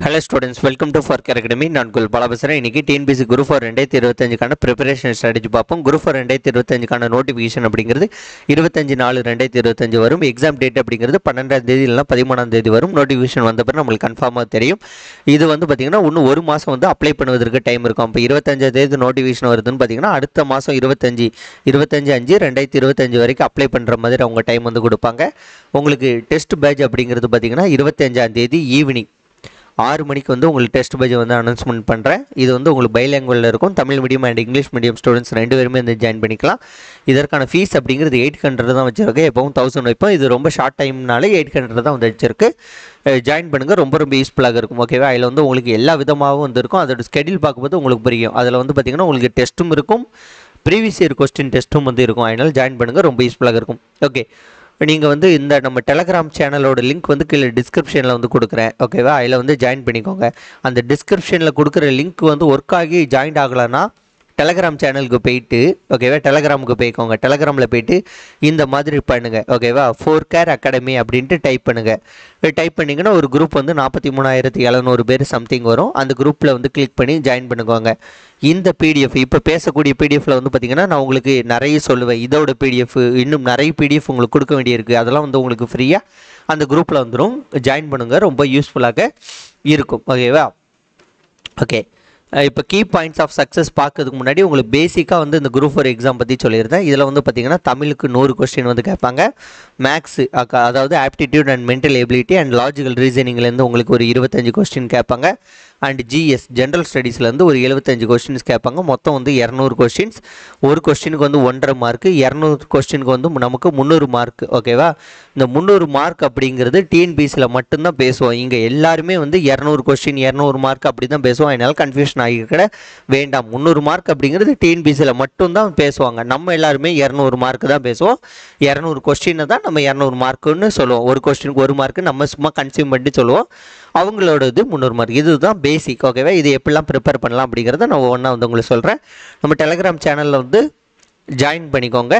Hello students, welcome to Forker Academy. நான் குல் பாலா பேசுறேன். இன்னைக்கு TNPSC Group for 2025 preparation strategy பார்ப்போம். Group for 2025 நோட்டிஃபிகேஷன் அப்படிங்கிறது 25/4/2025 வரும். எக்ஸாம் டேட் அப்படிங்கிறது 12ஆம் தேதி இல்லைனா 13ஆம் தேதி வரும். நோட்டிஃபிகேஷன் வந்த பிறகு நம்மளுக்கு கன்ஃபார்மாக தெரியும். இது வந்து பார்த்தீங்கன்னா இன்னும் ஒரு மாதம் வந்து அப்ளை பண்ணுவதற்கு டைம் இருக்கும். இப்போ 25ஆம் தேதி நோட்டிஃபிகேஷன் வருதுன்னு பார்த்தீங்கன்னா அடுத்த மாதம் 25/5/2025 வரைக்கும் அப்ளை பண்ணுற மாதிரி அவங்க டைம் வந்து கொடுப்பாங்க. உங்களுக்கு டெஸ்ட் பேட்ச் அப்படிங்கிறது பார்த்தீங்கன்னா 25ஆம் தேதி ஈவினிங் 6 மணிக்கு வந்து உங்களுக்கு டெஸ்ட் பேட்ச் வந்து அனௌன்ஸ்மெண்ட் பண்ணுறேன். இது வந்து உங்களுக்கு பைலாங்குவலில் இருக்கும். Tamil medium and English medium students 2 பேருமே வந்து ஜாயின் பண்ணிக்கலாம். இதற்கான ஃபீஸ் அப்படிங்கிறது 800 தான் வச்சுருக்கேன். எப்பவும் 1000 வைப்போம். இது ரொம்ப ஷார்ட் டைம்னாலே 800 தான் வந்து வச்சிருக்கு. ஜாயின் பண்ணுங்கள். ரொம்ப யூஸ்ஃபுல்லாக இருக்கும். ஓகேவா? அதில் வந்து உங்களுக்கு எல்லா விதமாகவும் வந்து இருக்கும். அதோட ஸ்கெடியூல் பார்க்கும்போது உங்களுக்கு புரியும். அதில் வந்து பார்த்திங்கன்னா உங்களுக்கு டெஸ்ட்டும் இருக்கும், ப்ரீவியஸ் இயர் கொஸ்டின் டெஸ்ட்டும் வந்து இருக்கும். அதனால் ஜாயின் பண்ணுங்கள். ரொம்ப யூஸ்ஃபுல்லாக இருக்கும். ஓகே, நீங்கள் வந்து இந்த நம்ம டெலகிராம் சேனலோட லிங்க் வந்து கீழே டிஸ்கிரிப்ஷனில் வந்து கொடுக்குறேன். ஓகேவா? அதில் வந்து ஜாயின் பண்ணிக்கோங்க. அந்த டிஸ்கிரிப்ஷனில் கொடுக்குற லிங்க் வந்து ஒர்க் ஆகி ஜாயின் ஆகலைன்னா டெலகிராம் சேனலுக்கு போயிட்டு, ஓகேவா, டெலகிராமுக்கு போய்க்கோங்க. டெலகிராமில் போயிட்டு இந்த மாதிரி பண்ணுங்கள். ஓகேவா? ஃபோர்கேர் அகாடமி அப்படின்ட்டு டைப் பண்ணுங்கள். டைப் பண்ணிங்கன்னா ஒரு குரூப் வந்து 43,700 பேர் சம்திங் வரும். அந்த குரூப்பில் வந்து கிளிக் பண்ணி ஜாயின் பண்ணிக்கோங்க. இந்த பிடிஎஃப் இப்போ பேசக்கூடிய பிடிஎஃப்ல வந்து பார்த்திங்கன்னா நான் உங்களுக்கு நிறைய சொல்லுவேன். இதோட பிடிஎஃப் இன்னும் நிறைய பிடிஎஃப் உங்களுக்கு கொடுக்க வேண்டியிருக்கு. அதெல்லாம் வந்து உங்களுக்கு ஃப்ரீயாக அந்த குரூப்பில் வந்துடும். ஜாயின் பண்ணுங்கள். ரொம்ப யூஸ்ஃபுல்லாக இருக்கும். ஓகேவா? ஓகே, இப்போ கீ பாயிண்ட்ஸ் ஆஃப் சக்ஸஸ் பார்க்கறதுக்கு முன்னாடி உங்களுக்கு பேசிக்காக வந்து இந்த குரூப் 4 எக்ஸாம் பற்றி சொல்லியிருந்தேன். இதில் வந்து பார்த்திங்கன்னா தமிழுக்கு 100 கொஸ்டின் வந்து கேட்பாங்க. மேக்ஸ் அதாவது aptitude and mental ability and logical ரீசனிங்லேருந்து உங்களுக்கு ஒரு 25 கொஸ்டின் கேட்பாங்க. அண்ட் ஜிஎஸ் ஜென்ரல் ஸ்டடீஸ்லேருந்து ஒரு 75 கொஸ்டின்ஸ் கேட்பாங்க. மொத்தம் வந்து 200 கொஸ்டின்ஸ். ஒரு கொஸ்டினுக்கு வந்து 1.5 மார்க்கு, 200 கொஸ்டினுக்கு வந்து நமக்கு 300 மார்க். ஓகேவா? இந்த 300 மார்க் அப்படிங்கிறது டிஎன்பிசியில் மட்டும்தான் பேசுவோம். இங்கே எல்லாருமே வந்து 200 கொஸ்டின் 200 மார்க் அப்படி தான் பேசுவோம். அதனால கன்ஃபியூஷன் ஆகிக்கிட வேண்டாம். 300 மார்க் அப்படிங்கிறது டிஎன்பிசியில் மட்டும்தான் பேசுவாங்க. நம்ம எல்லாருமே 200 மார்க் தான் பேசுவோம். 200 கொஸ்டினை தான் நம்ம 200 மார்க்குன்னு சொல்லுவோம். ஒரு கொஸ்டினுக்கு 1 மார்க்கு நம்ம சும்மா கன்சியூம் பண்ணி சொல்லுவோம். அவங்களோடது 300 மார்க். இதுதான் பேசிக். ஓகேவா? இது எப்படிலாம் ப்ரிப்பேர் பண்ணலாம் அப்படிங்கிறத நான் ஒன்றா வந்து உங்களுக்கு சொல்கிறேன். நம்ம டெலகிராம் சேனலில் வந்து ஜாயின் பண்ணிக்கோங்க.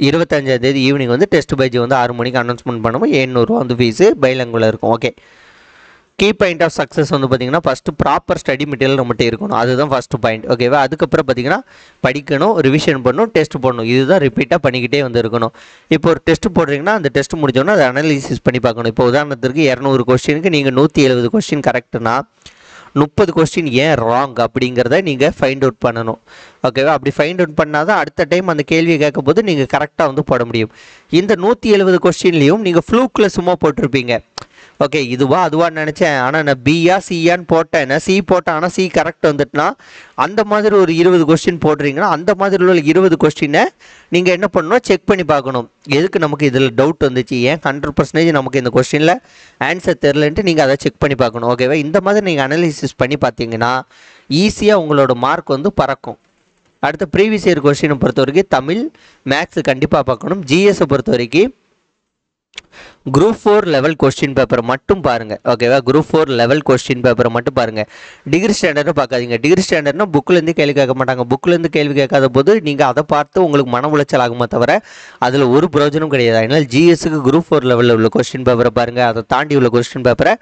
25ஆம் தேதி ஈவினிங் வந்து டெஸ்ட் பேட்ச் வந்து 6 மணிக்கு அனௌன்ஸ்மெண்ட் பண்ணுவோம். 700 வந்து ஃபீஸு பைலாங்குவலில் இருக்கும். Okay, key point of success வந்து பார்த்திங்கன்னா ஃபஸ்ட்டு ப்ராப்பர் ஸ்டடி மெட்டீரியல் நம்மகிட்ட இருக்கணும். அதுதான் ஃபஸ்ட்டு பாயிண்ட். ஓகேவா? அதுக்கப்புறம் பார்த்திங்கன்னா படிக்கணும், ரிவிஷன் பண்ணணும், டெஸ்ட் போடணும். இதுதான் ரிப்பீட்டாக பண்ணிக்கிட்டே வந்து இருக்கணும். இப்போ ஒரு டெஸ்ட் போடுறீங்கன்னா அந்த டெஸ்ட் முடிச்சோன்னா அதை அனலைசிஸ் பண்ணி பார்க்கணும். இப்போ உதாரணத்துக்கு 200 கொஸ்டினுக்கு நீங்கள் 170 கொஸ்டின் கரெக்டுனா 30 கொஸ்டின் ஏன் ராங் அப்படிங்கிறத நீங்கள் ஃபைண்ட் அவுட் பண்ணணும். ஓகேவா? அப்படி ஃபைண்ட் அவுட் பண்ணால் தான் அடுத்த டைம் அந்த கேள்வியை கேட்கும் போது நீங்கள் கரெக்டாக வந்து போட முடியும். இந்த 170 கொஸ்டின்லேயும் நீங்கள் ஃப்ளூக்கில் சும்மா போட்டிருப்பீங்க. ஓகே, இதுவா அதுவான்னு நினச்சேன், ஆனால் நான் பியா சியான்னு போட்டேன், நான் சி போட்டேன், ஆனால் சி கரெக்ட் வந்துட்டுனா அந்த மாதிரி ஒரு 20 கொஸ்டின் போடுறீங்கன்னா அந்த மாதிரி உள்ள 20 கொஸ்டினை நீங்கள் என்ன பண்ணணும், செக் பண்ணி பார்க்கணும். எதுக்கு நமக்கு இதில் டவுட் வந்துச்சு, ஏன் 100% நமக்கு இந்த கொஸ்டினில் ஆன்சர் தெரிலன்ட்டு நீங்கள் அதை செக் பண்ணி பார்க்கணும். ஓகேவா? இந்த மாதிரி நீங்கள் அனலிசிஸ் பண்ணி பார்த்தீங்கன்னா ஈஸியாக உங்களோட மார்க் வந்து பறக்கும். அடுத்த ப்ரீவியஸ் இயர் கொஸ்டினை பொறுத்த வரைக்கும் தமிழ் மேக்ஸ் கண்டிப்பாக பார்க்கணும். ஜிஎஸை பொறுத்த வரைக்கும் குரூப் 4 லெவல் கொஸ்டின் பேப்பர் மட்டும் பாருங்கள். ஓகேவா? குரூப் 4 லெவல் கொஸ்டின் பேப்பரை மட்டும் பாருங்கள். டிகிரி ஸ்டாண்டர்டும் பார்க்காதீங்க. டிகிரி ஸ்டாண்டர்ட்னா புக்கிலேருந்து கேள்வி கேட்க மாட்டாங்க. புக்கிலேருந்து கேள்வி கேட்காத போது நீங்கள் அதை பார்த்து உங்களுக்கு மன உளைச்சல் ஆகுமே தவிர அதில் ஒரு பிரயோஜனம் கிடையாது. அதனால் ஜிஎஸ்க்கு குரூப் 4 லெவலில் உள்ள கொஸ்டின் பேப்பரை பாருங்கள். அதை தாண்டி உள்ள கொஸ்டின் பேப்பரை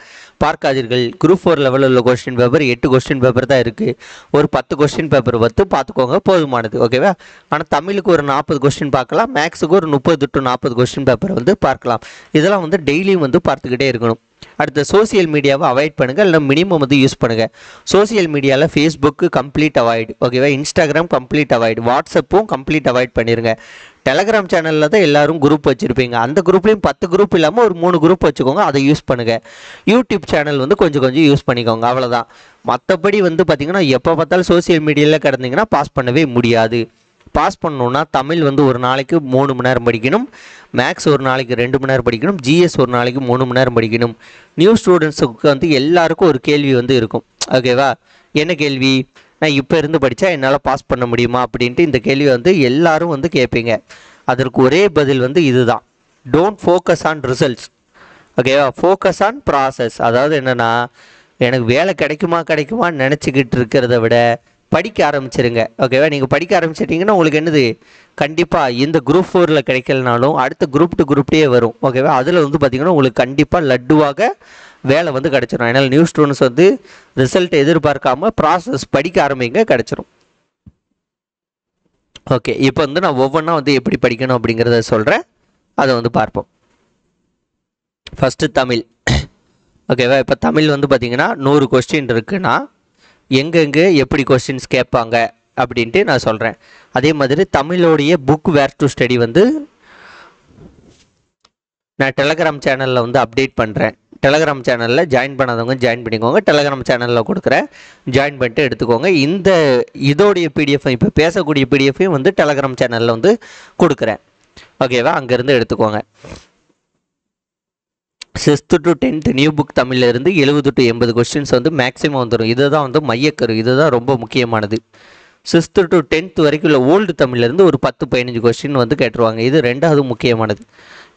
பார்க்காதீர்கள். குரூப் 4 லெவலில் உள்ள கொஸ்டின் பேப்பர் 8 கொஸ்டின் பேப்பர் தான் இருக்குது. ஒரு 10 கொஸ்டின் பேப்பர் வந்து பார்த்துக்கோங்க, போதுமானது. ஓகேவா? ஆனால் தமிழுக்கு ஒரு 40 கொஸ்டின் பார்க்கலாம். மேக்ஸுக்கு ஒரு 30 to 40 கொஸ்டின் பேப்பர் வந்து பார்க்கலாம். இதெல்லாம் வந்து டெய்லியும் வந்து பார்த்துக்கிட்டே இருக்கணும். அடுத்த சோசியல் மீடியாவை அவாய்ட் பண்ணுங்கள், இல்லை மினிமம் வந்து யூஸ் பண்ணுங்கள். சோசியல் மீடியாவில் ஃபேஸ்புக்கு கம்ப்ளீட் அவாய்டு. ஓகேவா? Instagram complete avoid. வாட்ஸ்அப்பும் கம்ப்ளீட் அவாய்ட் பண்ணிடுங்க. டெலகிராம் சேனலில் தான் எல்லோரும் குரூப் வச்சுருப்பீங்க. அந்த குரூப்லேயும் 10 குரூப் இல்லாமல் ஒரு 3 குரூப் வச்சுக்கோங்க, அதை யூஸ் பண்ணுங்கள். யூடியூப் சேனல் வந்து கொஞ்சம் யூஸ் பண்ணிக்கோங்க, அவ்வளோதான். மற்றபடி வந்து பார்த்திங்கன்னா எப்போ பார்த்தாலும் சோசியல் மீடியாவில் கிடந்தீங்கன்னா பாஸ் பண்ணவே முடியாது. பாஸ் பண்ணணுன்னா தமிழ் வந்து ஒரு நாளைக்கு 3 மணி நேரம் படிக்கணும், மேக்ஸ் ஒரு நாளைக்கு 2 மணி நேரம் படிக்கணும், ஜிஎஸ் ஒரு நாளைக்கு 3 மணி நேரம் படிக்கணும். நியூ ஸ்டூடெண்ட்ஸுக்கு வந்து எல்லாருக்கும் ஒரு கேள்வி வந்து இருக்கும். ஓகேவா? என்ன கேள்வி, நான் இப்போ இருந்து படித்தா என்னால் பாஸ் பண்ண முடியுமா அப்படின்ட்டு இந்த கேள்வி வந்து எல்லாரும் வந்து கேட்பீங்க. அதற்கு ஒரே பதில் வந்து இதுதான், டோன்ட் ஃபோக்கஸ் ஆன் ரிசல்ட்ஸ். ஓகேவா? Focus on process. அதாவது என்னென்னா, எனக்கு வேலை கிடைக்குமான்னு நினச்சிக்கிட்டு இருக்கிறத விட படிக்க ஆரம்பிச்சிருங்க. ஓகேவா? நீங்கள் படிக்க ஆரம்பிச்சிட்டிங்கன்னா உங்களுக்கு என்னது, கண்டிப்பாக இந்த குரூப் 4ல் கிடைக்கலனாலும் அடுத்த குரூப் 2 குரூப் டே வரும். ஓகேவா? அதில் வந்து பார்த்திங்கன்னா உங்களுக்கு கண்டிப்பாக லட்டுவாக வேலை வந்து கிடச்சிரும். அதனால் நியூ ஸ்டூடெண்ட்ஸ் வந்து ரிசல்ட் எதிர்பார்க்காம ப்ராசஸ் படிக்க ஆரம்பிங்க, கிடச்சிரும். ஓகே, இப்போ வந்து நான் ஒவ்வொன்றா வந்து எப்படி படிக்கணும் அப்படிங்கிறத சொல்கிறேன், அதை வந்து பார்ப்போம். ஃபஸ்ட்டு தமிழ். ஓகேவா? இப்போ தமிழ் வந்து பார்த்திங்கன்னா 100 கொஸ்டின் இருக்குன்னா எங்கெங்கே எப்படி கொஸ்டின்ஸ் கேட்பாங்க அப்படின்ட்டு நான் சொல்கிறேன். அதே மாதிரி தமிழோடைய புக் வேர் டு ஸ்டடி வந்து நான் டெலகிராம் சேனலில் வந்து அப்டேட் பண்ணுறேன். டெலகிராம் சேனலில் ஜாயின் பண்ணாதவங்க ஜாயின் பண்ணிக்கோங்க. டெலகிராம் சேனலில் கொடுக்குறேன், ஜாயின் பண்ணிட்டு எடுத்துக்கோங்க. இதோடைய பிடிஎஃப், இப்போ பேசக்கூடிய பிடிஎஃபையும் வந்து டெலகிராம் சேனலில் வந்து கொடுக்குறேன். ஓகேவா? அங்கேருந்து எடுத்துக்கோங்க. 6th to 10th new book தமிழில் இருந்து 70 to 80 கொஸ்டின்ஸ் வந்து மேக்ஸிமம் வந்துடும். இதுதான் வந்து மையக்கரு, இதுதான் ரொம்ப முக்கியமானது. 6th to 10th வரைக்கும் உள்ள ஓல்டு தமிழ்லேருந்து ஒரு 10-15 கொஸ்டின் வந்து கேட்டுருவாங்க. இது ரெண்டாவது முக்கியமானது.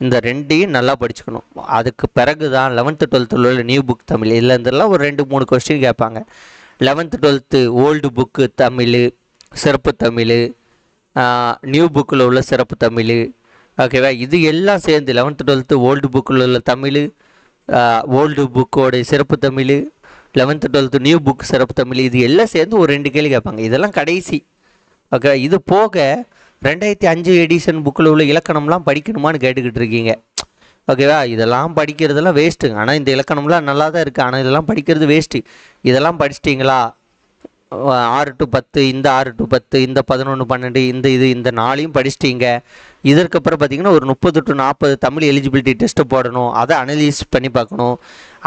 இந்த ரெண்டையும் நல்லா படிச்சுக்கணும். அதுக்கு பிறகு தான் 11th 12th உள்ள நியூ புக் தமிழ், இதில் இருந்தெல்லாம் ஒரு 2-3 கொஸ்டின் கேட்பாங்க. 11th 12th old book Tamil, சிறப்பு தமிழ், நியூ புக்கில் உள்ள சிறப்பு தமிழ். ஓகேவா? இது எல்லாம் சேர்ந்து 11th 12th ஓல்டு புக்கில் உள்ள தமிழ், ஓல்டு புக்கோடைய சிறப்பு Tamil, 11th 12th new book சிறப்பு தமிழ், இது எல்லாம் சேர்ந்து ஒரு 2 கேள்வி கேட்பாங்க. இதெல்லாம் கடைசி. ஓகே, இது போக 2005 எடிஷன் புக்கில் உள்ள இலக்கணம்லாம் படிக்கணுமான்னு கேட்டுக்கிட்டு இருக்கீங்க. ஓகேவா? இதெல்லாம் படிக்கிறதெல்லாம் வேஸ்ட்டுங்க. ஆனால் இந்த இலக்கணம்லாம் நல்லா தான் இருக்குது, ஆனால் இதெல்லாம் படிக்கிறது வேஸ்ட்டு. இதெல்லாம் படிச்சிட்டிங்களா? 6 to 10, இந்த 6 to 10, இந்த 11 12, இந்த 4 படிச்சிட்டிங்க. இதற்கப்புறம் பார்த்தீங்கன்னா ஒரு 30 to 40 தமிழ் எலிஜிபிலிட்டி டெஸ்ட்டு போடணும். அதை அனலைஸ் பண்ணி பார்க்கணும்.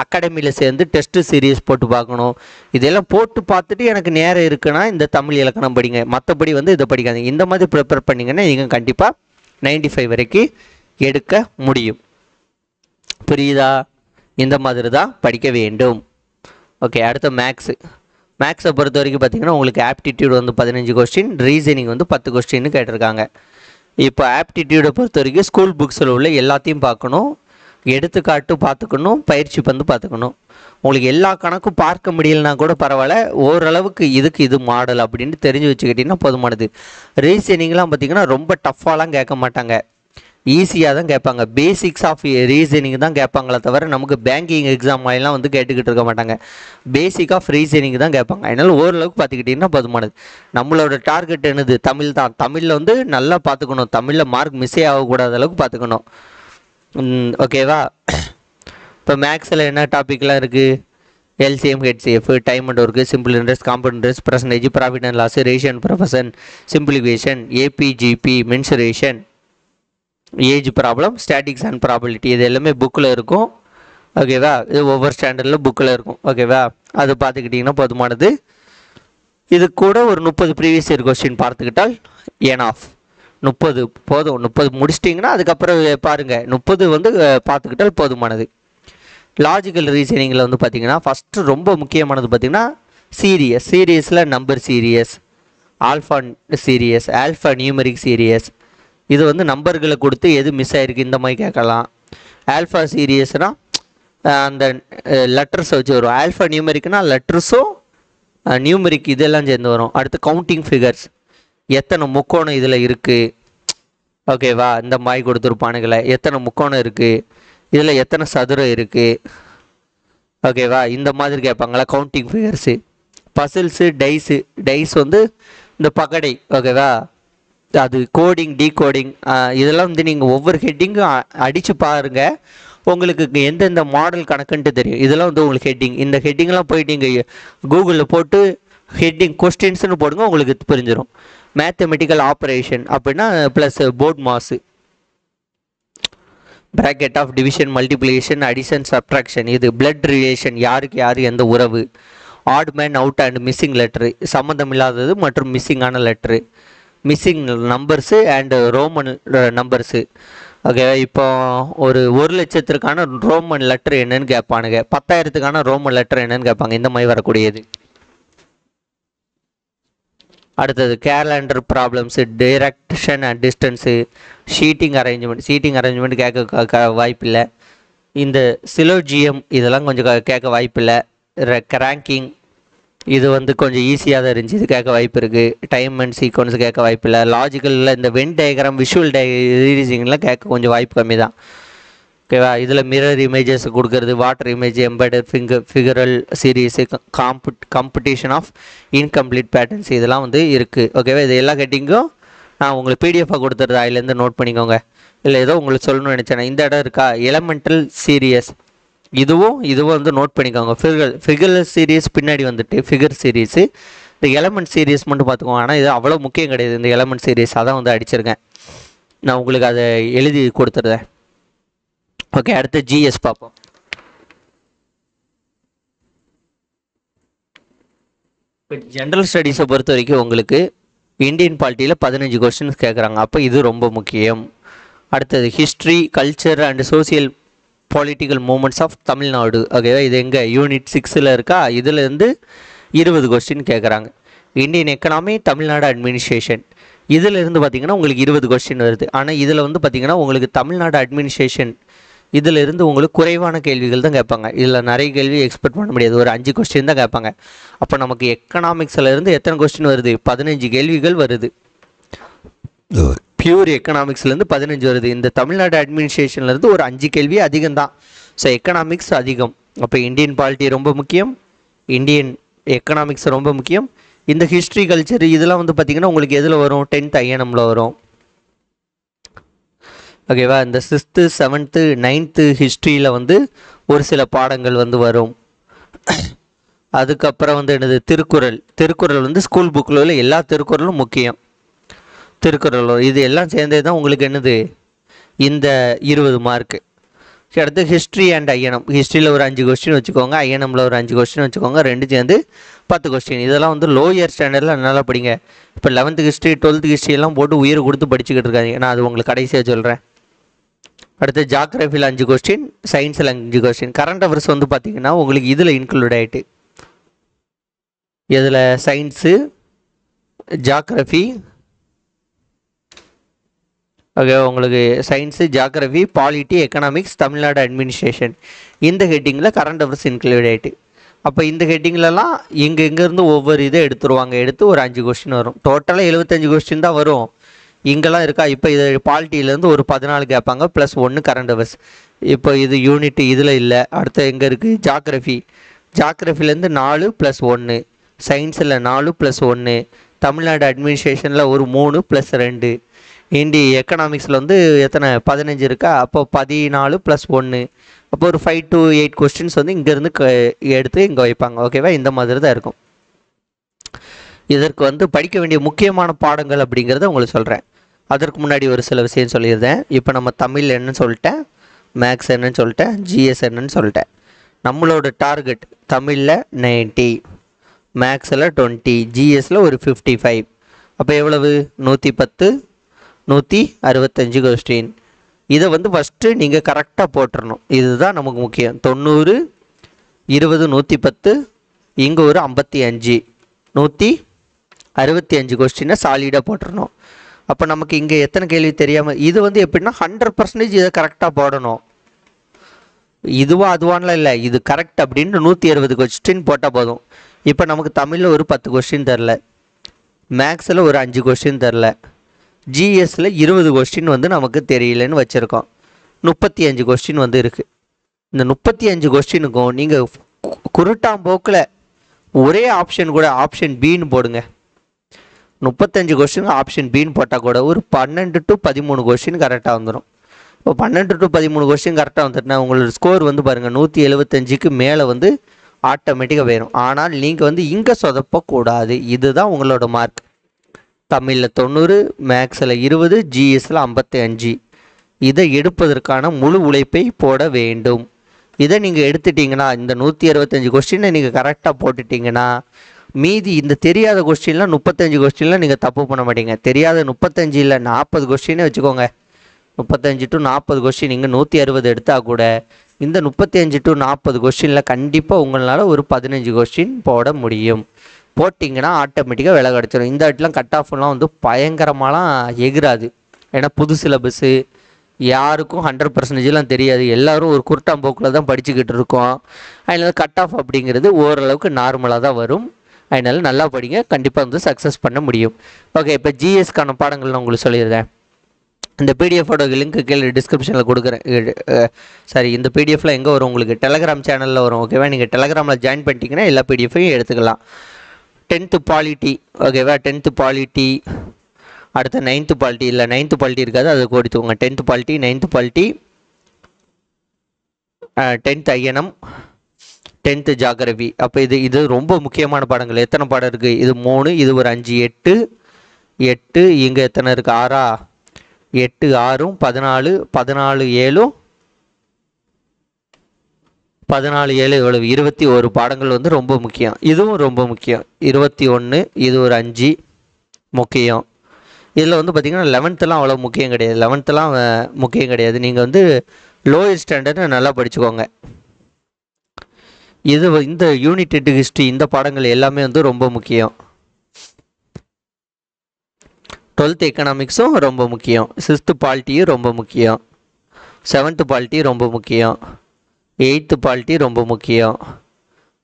அகாடமியில் சேர்ந்து டெஸ்ட்டு சீரியஸ் போட்டு பார்க்கணும். இதெல்லாம் போட்டு பார்த்துட்டு எனக்கு நேரம் இருக்குன்னா இந்த தமிழ் இலக்கணம் படிங்க, மற்றபடி வந்து இதை படிக்காதீங்க. இந்த மாதிரி ப்ரிப்பேர் பண்ணிங்கன்னா நீங்கள் கண்டிப்பாக 95 வரைக்கும் எடுக்க முடியும். புரியுதா? இந்த மாதிரி தான் படிக்க வேண்டும். ஓகே, அடுத்த மேக்ஸை பொறுத்த வரைக்கும் பார்த்தீங்கன்னா உங்களுக்கு ஆப்டிடியூட் வந்து 15 கொஸ்டின், ரீசனிங் வந்து 10 கொஸ்டின்னு கேட்டிருக்காங்க. இப்போ ஆப்டிடியூடை பொறுத்த வரைக்கும் ஸ்கூல் புக்ஸில் உள்ள எல்லாத்தையும் பார்க்கணும், எடுத்துக்காட்டு பார்த்துக்கணும், பயிற்சி வந்து பார்த்துக்கணும். உங்களுக்கு எல்லா கணக்கும் பார்க்க முடியலனா கூட பரவாயில்ல, ஓரளவுக்கு இது மாடல் அப்படின்ட்டு தெரிஞ்சு வச்சுக்கிட்டிங்கன்னா போதுமானது. ரீசனிங்லாம் பார்த்திங்கன்னா ரொம்ப டஃப்பாலாம் கேட்க மாட்டாங்க, ஈஸியாக தான் கேட்பாங்க. பேசிக்ஸ் ஆஃப் ரீசனிங் தான் கேட்பாங்களே தவிர நமக்கு பேங்கிங் எக்ஸாம் மாதிரிலாம் வந்து கேட்டுக்கிட்டு இருக்க மாட்டாங்க. பேசிக் ஆஃப் ரீசனிங் தான் கேட்பாங்க. அதனால் ஓரளவுக்கு பார்த்துக்கிட்டிங்கன்னா போதுமானது. நம்மளோட டார்கெட் என்னது? தமிழ் தான். தமிழில் வந்து நல்லா பார்த்துக்கணும், தமிழில் மார்க் மிஸ்ஸே ஆகக்கூடாத அளவுக்கு பார்த்துக்கணும். ஓகேவா? இப்போ மேக்ஸில் என்ன டாப்பிக்லாம் இருக்குது? LCM, HCF, time and work, simple interest, compound interest, percentage, profit and loss, ratio and proportion, simplification, APGP, mensuration, age problem, statistics and probability, இது எல்லாமே புக்கில் இருக்கும். ஓகேவா? இது ஒவ்வொரு ஸ்டாண்டர்டில் புக்கில் இருக்கும். ஓகேவா? அது பார்த்துக்கிட்டிங்கன்னா போதுமானது. இது கூட ஒரு 30 ப்ரீவியஸ் இயர் கொஸ்டின் பார்த்துக்கிட்டால் ஆஃப் 30 போதும். 30 முடிச்சிட்டிங்கன்னா அதுக்கப்புறம் பாருங்கள், 30 வந்து பார்த்துக்கிட்டால் போதுமானது. லாஜிக்கல் ரீசனிங்கில் வந்து பார்த்திங்கன்னா ஃபஸ்ட்டு ரொம்ப முக்கியமானது பார்த்திங்கன்னா சீரியஸில் number series, alpha series, alphanumeric series. இது வந்து நம்பர்களை கொடுத்து எது மிஸ் ஆகிருக்கு இந்த மாதிரி கேட்கலாம். ஆல்ஃபா சீரியஸ்னால் அந்த லெட்டர்ஸை வச்சு வரும். ஆல்ஃபா நியூமரிக்னால் லெட்டர்ஸும் நியூமரிக் இதெல்லாம் சேர்ந்து வரும். அடுத்து கவுண்டிங் ஃபிகர்ஸ், எத்தனை முக்கோணம் இதில் இருக்குது. ஓகேவா? இந்த மாதிரி கொடுத்துருப்பானுங்களை, எத்தனை முக்கோணம் இருக்குது, இதில் எத்தனை சதுரம் இருக்குது. ஓகேவா? இந்த மாதிரி கேட்பாங்களா கவுண்டிங் ஃபிகர்ஸு. பசில்ஸு, டைஸ் வந்து இந்த பகடை. ஓகேவா? அது கோடிங், டீகோடிங், இதெல்லாம் வந்து நீங்கள் ஒவ்வொரு ஹெட்டிங்கும் அடித்து பாருங்கள், உங்களுக்கு எந்தெந்த மாடல் கணக்குன்ட்டு தெரியும். இதெல்லாம் வந்து உங்களுக்கு ஹெட்டிங். இந்த ஹெட்டிங்லாம் போயிட்டு நீங்கள் கூகுளில் போட்டு ஹெட்டிங் கொஸ்டின்ஸ்னு போடுங்க, உங்களுக்கு புரிஞ்சிடும். மேத்தமெட்டிக்கல் ஆப்ரேஷன் அப்படின்னா plus BODMAS, bracket of division, multiplication, addition, subtraction, இது பிளட் ரிலேஷன், யாருக்கு யார் எந்த உறவு, odd man, out and missing letter, சம்மந்தம் இல்லாதது மற்றும் மிஸ்ஸிங்கான letter, missing numbers and Roman numbers. Okay, இப்போ ஒரு 1,00,000க்கான ரோமன் லெட்டர் என்னன்னு கேட்பானுங்க, 10,000க்கான ரோமன் லெட்டர் என்னன்னு கேட்பாங்க. இந்த மாதிரி வரக்கூடியது. அடுத்தது calendar problems, direction and distance, sheeting arrangement கேட்க வாய்ப்பில்லை. இந்த சிலோஜியம் இதெல்லாம் கொஞ்சம் கேட்க வாய்ப்பில்லை. ரேங்கிங் இது வந்து கொஞ்சம் ஈஸியாக தான் இருந்துச்சு, இது கேட்க வாய்ப்பு இருக்குது. டைம் அண்ட் சீக்வன்ஸ் கேட்க வாய்ப்பில்லை. லாஜிக்கலில் இந்த வென் டயக்ராம், விஷுவல் ரீசனிங்லாம் கேட்க கொஞ்சம் வாய்ப்பு கம்மி தான். ஓகேவா. இதில் மிரர் இமேஜஸ் கொடுக்கறது, water image, embedded figural series, completion of incomplete patterns, இதெல்லாம் வந்து இருக்குது. ஓகேவா. இது எல்லா ஹெட்டிங்கும் நான் உங்களுக்கு பிடிஎஃபாக கொடுத்துருது, அதுலேருந்து நோட் பண்ணிக்கோங்க. இல்லை ஏதோ உங்களுக்கு சொல்லணும்னு நினச்சேன். இந்த இடம் இருக்கா, எலமெண்டல் சீரியஸ், இதுவும் வந்து நோட் பண்ணிக்கோங்க. ஃபிகர் சீரீஸ் பின்னாடி வந்துட்டு ஃபிகர் சீரீஸு, இந்த எலமெண்ட் சீரீஸ் மட்டும் பார்த்துக்கோங்க. ஆனால் இது அவ்வளோ முக்கியம் கிடையாது இந்த எலமெண்ட் சீரீஸ், அதான் வந்து அடிச்சிருக்கேன். நான் உங்களுக்கு அதை எழுதி கொடுத்துருதேன். ஓகே, அடுத்து ஜிஎஸ் பார்ப்போம். இப்போ ஜென்ரல் ஸ்டடீஸை பொறுத்த வரைக்கும் உங்களுக்கு இந்தியன் பாலிட்டியில் 15 கொஸ்டின்ஸ் கேட்குறாங்க. அப்போ இது ரொம்ப முக்கியம். அடுத்தது history, culture and social political movements of Tamil Nadu. ஓகேவா. இது எங்கே யூனிட் 6ல் இருக்கா. இதுலேருந்து 20 கொஸ்டின் கேட்குறாங்க. இந்தியன் எக்கனாமி, தமிழ்நாடு அட்மினிஸ்ட்ரேஷன், இதில் இருந்து பார்த்தீங்கன்னா உங்களுக்கு 20 கொஸ்டின் வருது. ஆனால் இதில் வந்து பார்த்தீங்கன்னா உங்களுக்கு தமிழ்நாடு அட்மினிஸ்ட்ரேஷன் இதில் இருந்து உங்களுக்கு குறைவான கேள்விகள் தான் கேட்பாங்க. இதில் நிறைய கேள்வி எக்ஸ்பெக்ட் பண்ண முடியாது, ஒரு 5 கொஸ்டின் தான் கேட்பாங்க. அப்போ நமக்கு எக்கனாமிக்ஸில் இருந்து எத்தனை கொஸ்டின் வருது, 15 கேள்விகள் வருது. பியூர் எக்கனாமிக்ஸ்லேருந்து 15 வருது. இந்த தமிழ்நாடு அட்மினிஸ்ட்ரேஷன்லேருந்து ஒரு 5 கேள்வி அதிகம் தான். ஸோ எக்கனாமிக்ஸ் அதிகம். அப்போ இந்தியன் பாலிட்டி ரொம்ப முக்கியம், இந்தியன் எக்கனாமிக்ஸ் ரொம்ப முக்கியம். இந்த ஹிஸ்ட்ரி, கல்ச்சர் இதெல்லாம் வந்து பார்த்திங்கன்னா உங்களுக்கு எதில் வரும், 10th ஐஎன்எம்மில் வரும். ஓகேவா. இந்த 6th 7th 9th ஹிஸ்ட்ரியில் வந்து ஒரு சில பாடங்கள் வந்து வரும். அதுக்கப்புறம் வந்து என்னது, திருக்குறள் வந்து ஸ்கூல் புக்கில் உள்ள எல்லா திருக்குறளும் முக்கியம். திருக்குறள் இது எல்லாம் சேர்ந்தது தான் உங்களுக்கு என்னது இந்த 20 மார்க்கு. அடுத்து ஹிஸ்ட்ரி அண்ட் ஐஎன்எம், ஹிஸ்ட்ரியில் ஒரு 5 கொஸ்டின் வச்சுக்கோங்க, ஐஎன்எம்மில் ஒரு 5 கொஸ்டின் வச்சுக்கோங்க, ரெண்டு சேர்ந்து 10 கொஸ்டின். இதெல்லாம் வந்து லோயர் ஸ்டாண்டர்டில் நல்லா படிங்க. இப்போ 11th ஹிஸ்ட்ரி 12th ஹிஸ்ட்ரி எல்லாம் போட்டு உயிரை கொடுத்து படிச்சுக்கிட்டு இருக்காங்க. நான் அது உங்களுக்கு கடைசியாக சொல்கிறேன். அடுத்து ஜாகிரஃபியில் 5 கொஸ்டின், சயின்ஸில் 5 கொஸ்டின். கரண்ட் அஃபேர்ஸ் வந்து பார்த்தீங்கன்னா உங்களுக்கு இதில் இன்க்ளூட் ஆகிட்டு, இதில் சயின்ஸு, ஜாகிரஃபி, ஓகே, உங்களுக்கு science, geography, polity, economics, Tamil Nadu administration, இந்த ஹெட்டிங்கில் கரண்ட் அஃபேர்ஸ் இன்க்ளூட் ஆகிட்டு. அப்போ இந்த ஹெட்டிங்லலாம் இங்கேருந்து ஒவ்வொரு இதை எடுத்துருவாங்க, எடுத்து ஒரு 5 கொஸ்டின் வரும். டோட்டலாக 75 கொஸ்டின் தான் வரும். இங்கெல்லாம் இருக்கா. இப்போ இது பாலிட்டியிலேருந்து ஒரு 14 கேட்பாங்க, ப்ளஸ் 1 கரண்ட் அஃபேர்ஸ். இப்போ இது யூனிட் இதில் இல்லை. அடுத்து எங்கே இருக்குது, ஜாகிரஃபிலேருந்து 4 + 1, சயின்ஸில் 4 + 1, தமிழ்நாடு அட்மினிஸ்ட்ரேஷனில் ஒரு 3 + 2, எக்கனாமிக்ஸில் வந்து எத்தனை 15 இருக்கா. அப்போ 14 + 1, அப்போ ஒரு 5 to 8 கொஸ்டின்ஸ் வந்து இங்கேருந்து எடுத்து இங்கே வைப்பாங்க. ஓகேவா. இந்த மாதிரி தான் இருக்கும். இதற்கு வந்து படிக்க வேண்டிய முக்கியமான பாடங்கள் அப்படிங்கிறத உங்களுக்கு சொல்கிறேன். அதற்கு முன்னாடி ஒரு சில விஷயம் சொல்லியிருந்தேன். இப்போ நம்ம தமிழ் என்னன்னு சொல்லிட்டேன், மேக்ஸ் என்னன்னு சொல்லிட்டேன், ஜிஎஸ் என்னன்னு சொல்லிட்டேன். நம்மளோட டார்கெட் தமிழில் 90, மேக்ஸில் 20, ஜிஎஸில் ஒரு 55. அப்போ எவ்வளவு, 110, 165 கொஸ்டின். இதை வந்து ஃபஸ்ட்டு நீங்கள் கரெக்டாக போட்டுடணும். இதுதான் நமக்கு முக்கியம். 90, 20, 110, இங்கே ஒரு 55, 165 கொஸ்டினை சாலிடாக போட்டுடணும். அப்போ நமக்கு இங்கே எத்தனை கேள்வி தெரியாமல், இது வந்து எப்படின்னா 100% இதை கரெக்டாக போடணும். அதுவான்லாம் இல்லை, இது கரெக்ட் அப்படின்னு 160 கொஸ்டின் போட்டால் போதும். இப்போ நமக்கு தமிழில் ஒரு 10 கொஸ்டின் தரல, மேக்ஸில் ஒரு 5 கொஸ்டின் தரல, ஜிஎஸில் 20 கொஸ்டின் வந்து நமக்கு தெரியலன்னு வச்சுருக்கோம். 35 கொஸ்டின் வந்து இருக்குது. இந்த 35 கொஸ்டினுக்கும் நீங்கள் குருட்டாம்போக்கில் ஒரே ஆப்ஷன் கூட ஆப்ஷன் பின்னு போடுங்க. 35 கொஸ்டின் ஆப்ஷன் பின்னு போட்டால் கூட ஒரு 12 to 13 கொஸ்டின் கரெக்டாக வந்துடும். இப்போ 12 to 13 கொஸ்டின் கரெக்டாக வந்துட்டுனா உங்களோட ஸ்கோர் வந்து பாருங்கள் 175க்கு மேலே வந்து ஆட்டோமேட்டிக்காக போயிடும். ஆனால் நீங்கள் வந்து இங்கே சொதப்பக்கூடாது. இதுதான் உங்களோட மார்க். தமிழில் 90, மேக்ஸில் 20, ஜிஎஸில் 55. இதை எடுப்பதற்கான முழு உழைப்பை போட வேண்டும். இதை நீங்கள் எடுத்துட்டிங்கன்னா, இந்த 165 கொஸ்டினை நீங்கள் கரெக்டாக போட்டுட்டிங்கன்னா, மீதி இந்த தெரியாத கொஸ்டின்லாம் 35 கொஸ்டின்லாம் நீங்கள் தப்பு பண்ண மாட்டீங்க. தெரியாத 35 இல்லை 40 கொஸ்டினே வச்சுக்கோங்க. 35 to 40 கொஸ்டின், இங்கே 160 எடுத்தால் கூட இந்த 35 to 40 கொஸ்டினில் கண்டிப்பாக உங்களால் ஒரு 15 கொஸ்டின் போட முடியும். போட்டிங்கன்னா ஆட்டோமேட்டிக்காக விலை கிடச்சிடும். இந்த இடத்துலாம் கட் ஆஃப்லாம் வந்து பயங்கரமாலாம் எகிராது. ஏன்னா புது சிலபஸ்ஸு, யாருக்கும் 100%லாம் தெரியாது. எல்லோரும் ஒரு குருட்டாம்போக்கில் தான் படிச்சுக்கிட்டு இருக்கோம். அதனால் கட் ஆஃப் அப்படிங்கிறது ஓரளவுக்கு நார்மலாக தான் வரும். அதனால் நல்லா படிங்க, கண்டிப்பாக வந்து சக்ஸஸ் பண்ண முடியும். ஓகே, இப்போ ஜிஎஸ்க்கான பாடங்கள் நான் உங்களுக்கு சொல்லிடுறேன். இந்த பிடிஎஃபோட லிங்க் கீழே டிஸ்கிரிப்ஷனில் கொடுக்குறேன். சாரி, இந்த பிடிஎஃப்ல எங்கே வரும் உங்களுக்கு? டெலகிராம் சேனலில் வரும். ஓகேவா? நீங்கள் டெலகிராமில் ஜாயின் பண்ணிட்டீங்கன்னா எல்லா பிடிஎஃபையும் எடுத்துக்கலாம். 10th polity. ஓகேவா? 10th polity. அடுத்த 9th பாலிட்டி. இல்லை 9th பாலிட்டி இருக்காது, அதை கொடுத்துக்கோங்க. 10th polity, 9th polity, 10th INM, 10th geography. அப்போ இது ரொம்ப முக்கியமான பாடங்கள். எத்தனை பாடம் இருக்குது? இது 3, இது ஒரு 5, 8. இங்கே எத்தனை இருக்குது? 6. 8 6 14, 14 7, 14 7 எவ்வளவு? 21 பாடங்கள் வந்து ரொம்ப முக்கியம். இதுவும் ரொம்ப முக்கியம். 21, இது ஒரு 5 முக்கியம். இதில் வந்து பார்த்திங்கன்னா 11th அவ்வளோ முக்கியம் கிடையாது. 11th முக்கியம் கிடையாது. நீங்கள் வந்து லோயர் ஸ்டாண்டர்டு நல்லா படிச்சுக்கோங்க. இந்த யூனிட் 8 ஹிஸ்ட்ரி, இந்த பாடங்கள் எல்லாமே வந்து ரொம்ப முக்கியம். 12th எக்கனாமிக்ஸும் ரொம்ப முக்கியம். 6th பாலிட்டியும் ரொம்ப முக்கியம். 7th பாலிட்டி ரொம்ப முக்கியம். 8th பாலிட்டி ரொம்ப முக்கியம்.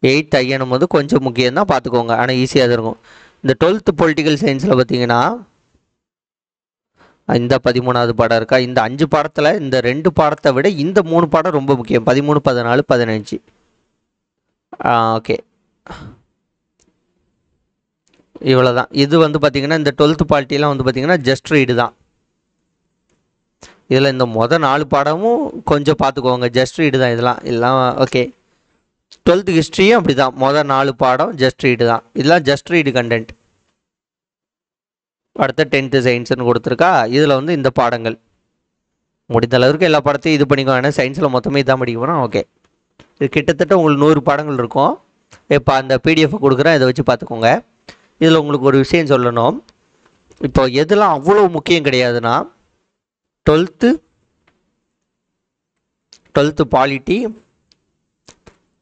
8th ஐஎன்எம் வந்து கொஞ்சம் முக்கியம் தான், பார்த்துக்கோங்க. ஆனால் ஈஸியாக தான் இருக்கும். இந்த 12th பொலிட்டிக்கல் சயின்ஸில் பார்த்தீங்கன்னா இந்த 13வது பாடம் இருக்கா? இந்த 5 பாடத்தில் இந்த 2 பாடத்தை விட இந்த 3 பாடம் ரொம்ப முக்கியம். 13, 14, 15. ஓகே, இவ்வளோதான். இது வந்து பார்த்திங்கன்னா இந்த 12th பாலிட்டிலாம் வந்து பார்த்திங்கன்னா ஜஸ்ட் ரீடு தான். இதில் இந்த 4 பாடமும் கொஞ்சம் பார்த்துக்கோங்க. ஜஸ்ட் ரீடு தான் இதெல்லாம். ஓகே, 12th ஹிஸ்ட்ரியும் அப்படி தான். 4 பாடம் ஜஸ்ட் ரீடு தான். இதெல்லாம் ஜஸ்ட் ரீடு கண்டென்ட். அடுத்த 10th சயின்ஸ்னு கொடுத்துருக்கா. இதில் வந்து இந்த பாடங்கள் முடிந்த அளவுக்கு எல்லா பாடத்தையும் இது பண்ணிக்கோங்க. ஏன்னா சயின்ஸில் மொத்தமே இதான் படிக்க போகிறோம். ஓகே, இது கிட்டத்தட்ட உங்களுக்கு 100 பாடங்கள் இருக்கும். இப்போ அந்த பிடிஎஃப் கொடுக்குறேன், இதை வச்சு பார்த்துக்கோங்க. இதில் உங்களுக்கு ஒரு விஷயம் சொல்லணும். இப்போ எதெல்லாம் அவ்வளோ முக்கியம் கிடையாதுன்னா 12th பாலிட்டி,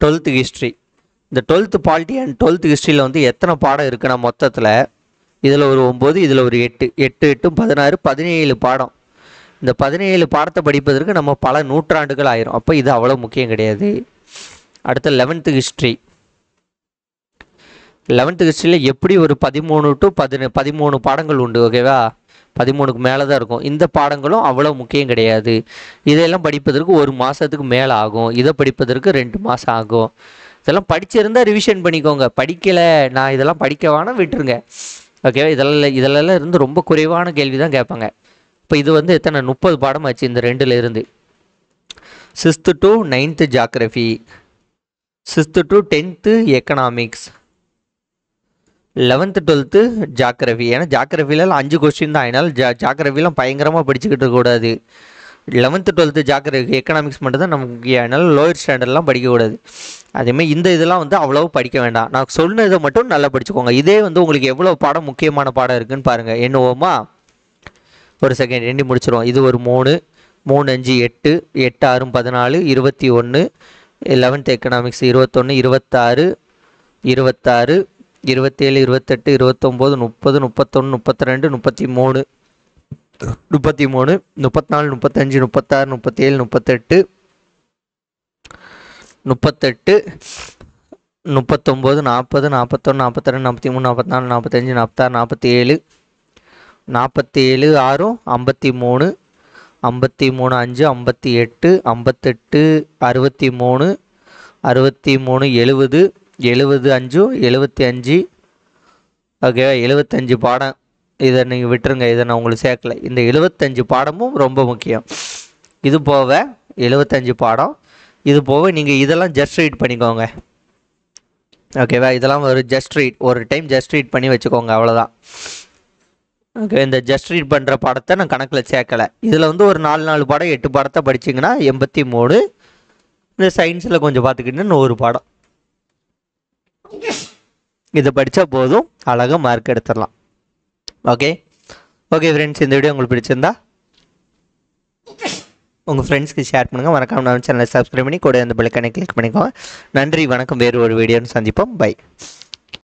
12th ஹிஸ்ட்ரி. இந்த 12th பாலிட்டி அண்ட் 12th ஹிஸ்ட்ரியில் வந்து எத்தனை பாடம் இருக்குன்னா மொத்தத்தில் இதில் ஒரு 9, இதில் ஒரு 8, 8 8 16, 17 பாடம். இந்த 17 பாடத்தை படிப்பதற்கு நம்ம பல நூற்றாண்டுகள் ஆயிரும். அப்போ இது அவ்வளோ முக்கியம் கிடையாது. அடுத்த 11th ஹிஸ்ட்ரி. 11th ஹிஸ்ட்ரியில் எப்படி ஒரு 13 to 13 பாடங்கள் உண்டு. ஓகேவா? 13க்கு மேலே தான் இருக்கும். இந்த பாடங்களும் அவ்வளோ முக்கியம் கிடையாது. இதெல்லாம் படிப்பதற்கு 1 மாதத்துக்கு மேலே ஆகும். இதை படிப்பதற்கு 2 மாதம் ஆகும். இதெல்லாம் படிச்சிருந்தால் ரிவிஷன் பண்ணிக்கோங்க. படிக்கலை, நான் இதெல்லாம் படிக்க வேணாம், விட்டுருங்க. ஓகேவா? இதெல்லாம் இருந்து ரொம்ப குறைவான கேள்வி தான் கேட்பாங்க. இப்போ இது வந்து எத்தனை? 30 பாடம் ஆச்சு இந்த 2ல் இருந்து. 6th to 9th geography, 6th to 10th economics, 11th 12th geography. ஏன்னா ஜாகிரபியில் 5 கொஸ்டின் தான். அதனால் ஜாகிரபிலாம் பயங்கரமாக படிச்சுக்கிட்டு இருக்கக்கூடாது. 11th 12th ஜாகிரபி எக்கனாமிக்ஸ் மட்டும் தான் நமக்கு. அதனால் லோயர் ஸ்டாண்டர்ட்லாம் படிக்கக்கூடாது. அதேமாதிரி இந்த இதெல்லாம் வந்து அவ்வளோ படிக்க வேண்டாம். நான் சொன்ன இதை மட்டும் நல்லா படிச்சுக்கோங்க. இதே வந்து உங்களுக்கு எவ்வளோ பாடம் முக்கியமான பாடம் இருக்குதுன்னு பாருங்கள். என்னவோமா? ஒரு செகண்ட் எண்ணி முடிச்சிருவோம். இது ஒரு 3, 3 5 8, 8 6 14, 21, 11th எக்கனாமிக்ஸ் 21, 26, 27, 28, 29, 30, 31, 32, 33, 34, 35, 36, 37, 38, 39, 40, 41, 42, 43, 44, 45, 46, 47, 6, 53, 53 5, 58, 58, 63, 63, 70, 75, 75. ஓகேவா? 75 பாடம். இதை நீங்கள் விட்டுருங்க, இதை நான் உங்களுக்கு சேர்க்கலை. இந்த 75 பாடமும் ரொம்ப முக்கியம். இது போக 75 பாடம். இது போக நீங்கள் இதெல்லாம் ஜஸ்ட் ரீட் பண்ணிக்கோங்க. ஓகேவா? இதெல்லாம் ஒரு ஜஸ்ட் ரீட், ஒரு டைம் ஜஸ்ட் ரீட் பண்ணி வச்சுக்கோங்க, அவ்வளோதான். ஓகே, இந்த ஜஸ்ட் ரீட் பண்ணுற பாடத்தை நான் கணக்கில் சேர்க்கலை. இதில் வந்து ஒரு 4 பாடம் 8 பாடத்தை படிச்சிங்கன்னா 83. இந்த சயின்ஸில் கொஞ்சம் பார்த்துக்கிட்டு 100 பாடம். இதை படித்தா போதும், அழகாக மார்க் எடுத்துடலாம். ஓகே ஃப்ரெண்ட்ஸ், இந்த வீடியோ உங்களுக்கு பிடிச்சிருந்தா உங்கள் ஃப்ரெண்ட்ஸ்க்கு ஷேர் பண்ணுங்கள். மறக்காம நம்ம சேனலை சப்ஸ்கிரைப் பண்ணி கூட அந்த பெல் ஐகானை கிளிக் பண்ணிக்கோங்க. நன்றி, வணக்கம். வேறு ஒரு வீடியோன்னு சந்திப்போம். பை.